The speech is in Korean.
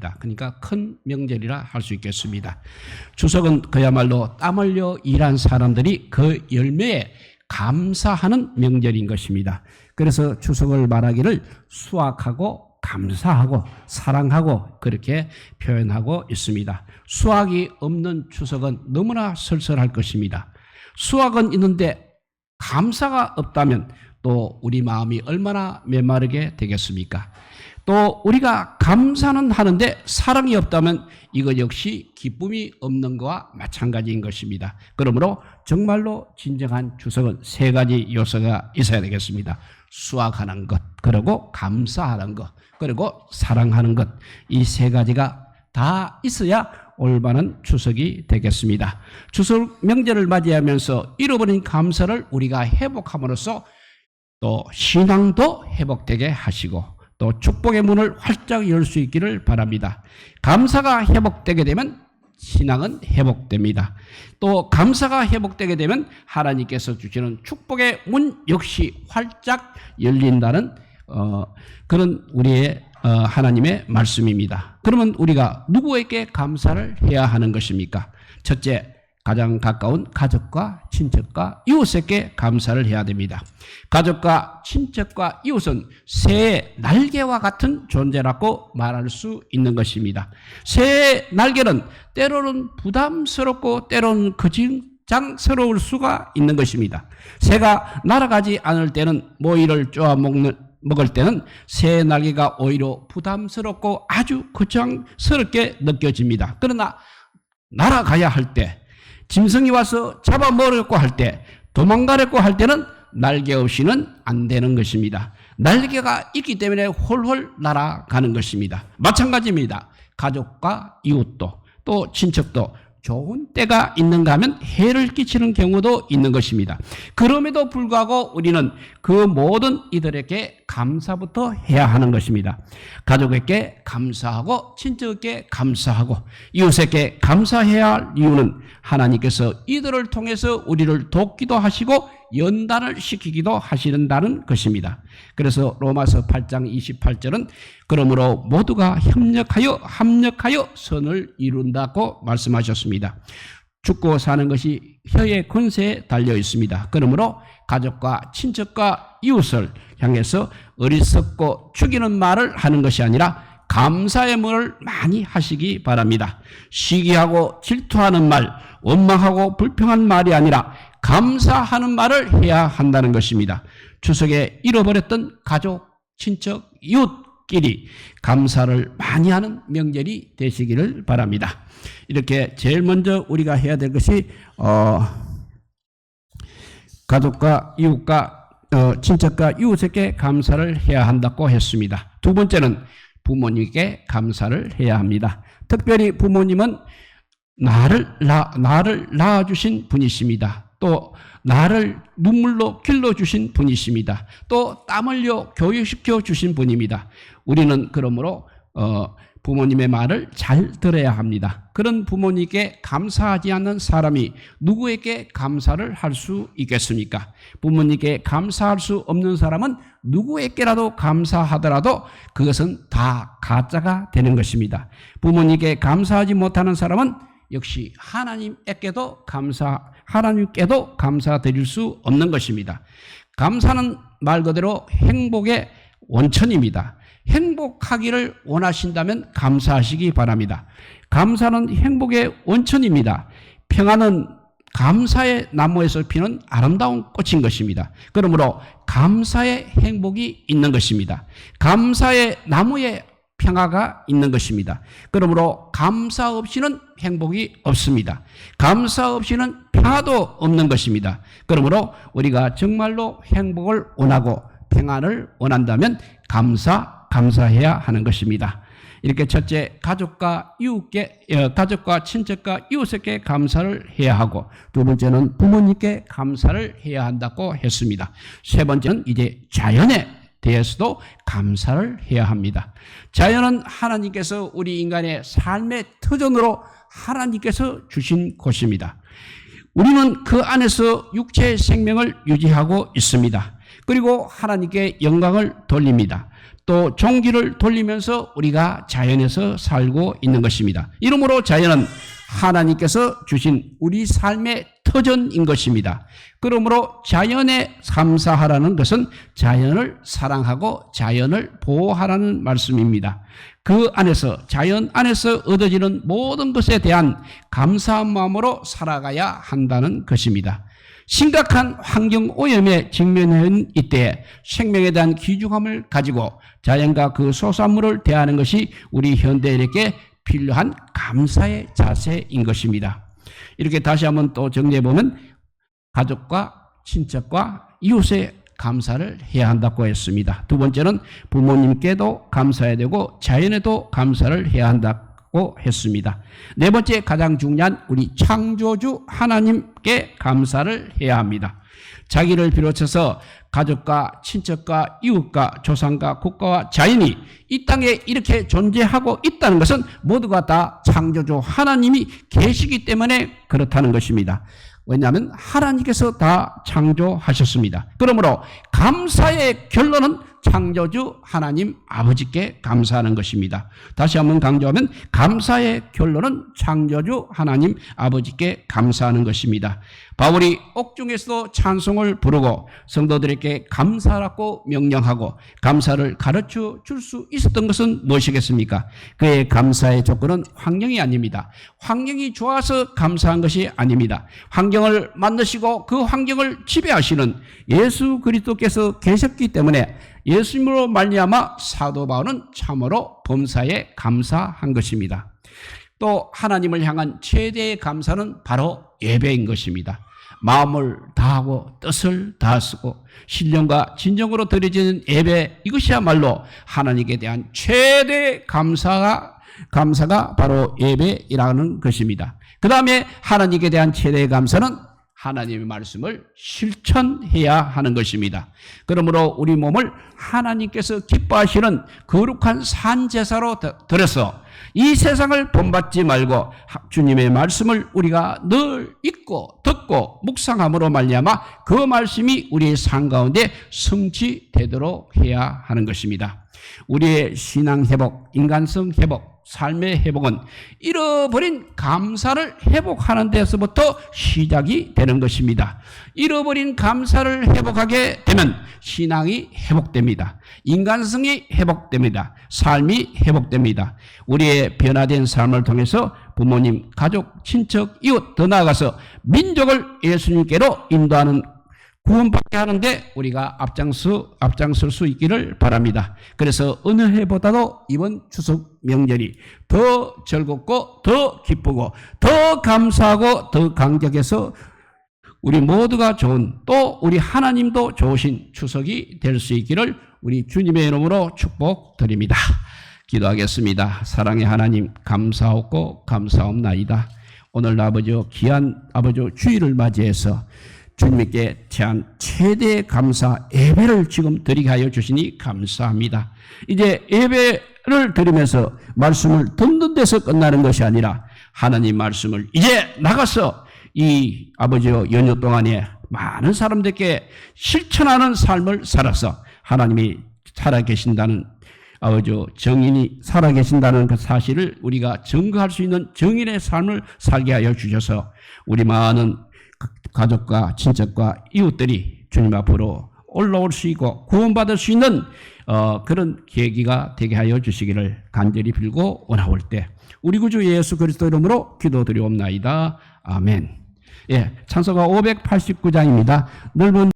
명절입니다. 그러니까 큰 명절이라 할 수 있겠습니다. 추석은 그야말로 땀 흘려 일한 사람들이 그 열매에 감사하는 명절인 것입니다. 그래서 추석을 말하기를 수확하고 감사하고 사랑하고 그렇게 표현하고 있습니다. 수확이 없는 추석은 너무나 쓸쓸할 것입니다. 수확은 있는데 감사가 없다면 또 우리 마음이 얼마나 메마르게 되겠습니까? 또 우리가 감사는 하는데 사랑이 없다면 이것 역시 기쁨이 없는 것과 마찬가지인 것입니다. 그러므로 정말로 진정한 추석은 세 가지 요소가 있어야 되겠습니다. 수확하는 것, 그리고 감사하는 것, 그리고 사랑하는 것, 이 세 가지가 다 있어야 올바른 추석이 되겠습니다. 추석 명절을 맞이하면서 잃어버린 감사를 우리가 회복함으로써 또 신앙도 회복되게 하시고 또 축복의 문을 활짝 열 수 있기를 바랍니다. 감사가 회복되게 되면 신앙은 회복됩니다. 또 감사가 회복되게 되면 하나님께서 주시는 축복의 문 역시 활짝 열린다는 그런 우리의 하나님의 말씀입니다. 그러면 우리가 누구에게 감사를 해야 하는 것입니까? 첫째, 가장 가까운 가족과 친척과 이웃에게 감사를 해야 됩니다. 가족과 친척과 이웃은 새의 날개와 같은 존재라고 말할 수 있는 것입니다. 새의 날개는 때로는 부담스럽고 때로는 거짓장스러울 수가 있는 것입니다. 새가 날아가지 않을 때는 모이를 쪼아 먹을 때는 새의 날개가 오히려 부담스럽고 아주 거창스럽게 느껴집니다. 그러나 날아가야 할 때, 짐승이 와서 잡아먹으려고 할 때, 도망가려고 할 때는 날개 없이는 안 되는 것입니다. 날개가 있기 때문에 홀홀 날아가는 것입니다. 마찬가지입니다. 가족과 이웃도 또 친척도 좋은 때가 있는가 하면 해를 끼치는 경우도 있는 것입니다. 그럼에도 불구하고 우리는 그 모든 이들에게 감사부터 해야 하는 것입니다. 가족에게 감사하고 친척에게 감사하고 이웃에게 감사해야 할 이유는 하나님께서 이들을 통해서 우리를 돕기도 하시고 연단을 시키기도 하신다는 것입니다. 그래서 로마서 8장 28절은 그러므로 모두가 협력하여 합력하여 선을 이룬다고 말씀하셨습니다. 죽고 사는 것이 혀의 권세에 달려 있습니다. 그러므로 가족과 친척과 이웃을 향해서 어리석고 죽이는 말을 하는 것이 아니라 감사의 말을 많이 하시기 바랍니다. 시기하고 질투하는 말, 원망하고 불평한 말이 아니라 감사하는 말을 해야 한다는 것입니다. 추석에 잃어버렸던 가족, 친척, 이웃끼리 감사를 많이 하는 명절이 되시기를 바랍니다. 이렇게 제일 먼저 우리가 해야 될 것이 가족과 이웃과 친척과 이웃에게 감사를 해야 한다고 했습니다. 두 번째는 부모님께 감사를 해야 합니다. 특별히 부모님은 나를 낳아주신 분이십니다. 또 나를 눈물로 길러주신 분이십니다. 또 땀 흘려 교육시켜 주신 분입니다. 우리는 그러므로 부모님의 말을 잘 들어야 합니다. 그런 부모님께 감사하지 않는 사람이 누구에게 감사를 할 수 있겠습니까? 부모님께 감사할 수 없는 사람은 누구에게라도 감사하더라도 그것은 다 가짜가 되는 것입니다. 부모님께 감사하지 못하는 사람은 역시 하나님께도 감사드릴 수 없는 것입니다. 감사는 말 그대로 행복의 원천입니다. 행복하기를 원하신다면 감사하시기 바랍니다. 감사는 행복의 원천입니다. 평안은 감사의 나무에서 피는 아름다운 꽃인 것입니다. 그러므로 감사의 행복이 있는 것입니다. 감사의 나무에 평화가 있는 것입니다. 그러므로 감사 없이는 행복이 없습니다. 감사 없이는 평화도 없는 것입니다. 그러므로 우리가 정말로 행복을 원하고 평안을 원한다면 감사해야 하는 것입니다. 이렇게 첫째, 가족과 친척과 이웃에게 감사를 해야 하고, 두 번째는 부모님께 감사를 해야 한다고 했습니다. 세 번째는 이제 자연에 대해서도 감사를 해야 합니다. 자연은 하나님께서 우리 인간의 삶의 터전으로 하나님께서 주신 곳입니다. 우리는 그 안에서 육체의 생명을 유지하고 있습니다. 그리고 하나님께 영광을 돌립니다. 또 종기를 돌리면서 우리가 자연에서 살고 있는 것입니다. 이러므로 자연은 하나님께서 주신 우리 삶의 터전인 것입니다. 그러므로 자연에 감사하라는 것은 자연을 사랑하고 자연을 보호하라는 말씀입니다. 그 안에서, 자연 안에서 얻어지는 모든 것에 대한 감사한 마음으로 살아가야 한다는 것입니다. 심각한 환경 오염에 직면한 이때 생명에 대한 귀중함을 가지고 자연과 그 소산물을 대하는 것이 우리 현대인에게 필요한 감사의 자세인 것입니다. 이렇게 다시 한번 또 정리해보면 가족과 친척과 이웃에 감사를 해야 한다고 했습니다. 두 번째는 부모님께도 감사해야 되고 자연에도 감사를 해야 한다고 했습니다. 네 번째, 가장 중요한 우리 창조주 하나님께 감사를 해야 합니다. 자기를 비롯해서 가족과 친척과 이웃과 조상과 국가와 자연이 이 땅에 이렇게 존재하고 있다는 것은 모두가 다 창조주 하나님이 계시기 때문에 그렇다는 것입니다. 왜냐하면 하나님께서 다 창조하셨습니다. 그러므로 감사의 결론은 창조주 하나님 아버지께 감사하는 것입니다. 다시 한번 강조하면 감사의 결론은 창조주 하나님 아버지께 감사하는 것입니다. 바울이 옥중에서도 찬송을 부르고 성도들에게 감사하라고 명령하고 감사를 가르쳐 줄 수 있었던 것은 무엇이겠습니까? 그의 감사의 조건은 환경이 아닙니다. 환경이 좋아서 감사한 것이 아닙니다. 환경을 만드시고 그 환경을 지배하시는 예수 그리스도께서 계셨기 때문에 예수님으로 말미암아 사도 바울은 참으로 범사에 감사한 것입니다. 또 하나님을 향한 최대의 감사는 바로 예배인 것입니다. 마음을 다하고 뜻을 다쓰고 신령과 진정으로 드려지는 예배, 이것이야말로 하나님께 대한 최대의 감사가 바로 예배라는 것입니다. 그 다음에 하나님께 대한 최대의 감사는 하나님의 말씀을 실천해야 하는 것입니다. 그러므로 우리 몸을 하나님께서 기뻐하시는 거룩한 산제사로 드려서 이 세상을 본받지 말고 주님의 말씀을 우리가 늘 읽고 듣고 묵상함으로 말미암아 그 말씀이 우리의 삶 가운데 성취되도록 해야 하는 것입니다. 우리의 신앙 회복, 인간성 회복, 삶의 회복은 잃어버린 감사를 회복하는 데서부터 시작이 되는 것입니다. 잃어버린 감사를 회복하게 되면 신앙이 회복됩니다. 인간성이 회복됩니다. 삶이 회복됩니다. 우리의 변화된 삶을 통해서 부모님, 가족, 친척, 이웃, 더 나아가서 민족을 예수님께로 인도하는 구원받게 하는데 우리가 앞장설 수 있기를 바랍니다. 그래서 어느 해보다도 이번 추석 명절이 더 즐겁고 더 기쁘고 더 감사하고 더 감격해서 우리 모두가 좋은, 또 우리 하나님도 좋으신 추석이 될 수 있기를 우리 주님의 이름으로 축복드립니다. 기도하겠습니다. 사랑의 하나님, 감사하고 감사옵나이다. 오늘 아버지 귀한 아버지 주일을 맞이해서 주님께 대한 최대의 감사 예배를 지금 드리게 하여 주시니 감사합니다. 이제 예배를 드리면서 말씀을 듣는 데서 끝나는 것이 아니라 하나님 말씀을 이제 나가서 이 아버지 연휴 동안에 많은 사람들께 실천하는 삶을 살아서 하나님이 살아계신다는 아버지 정인이 살아계신다는 그 사실을 우리가 증거할 수 있는 정인의 삶을 살게 하여 주셔서 우리 많은 가족과 친척과 이웃들이 주님 앞으로 올라올 수 있고 구원받을 수 있는 그런 계기가 되게 하여 주시기를 간절히 빌고 원하올 때 우리 구주 예수 그리스도 이름으로 기도드리옵나이다. 아멘. 예, 찬송가 589장입니다. 넓은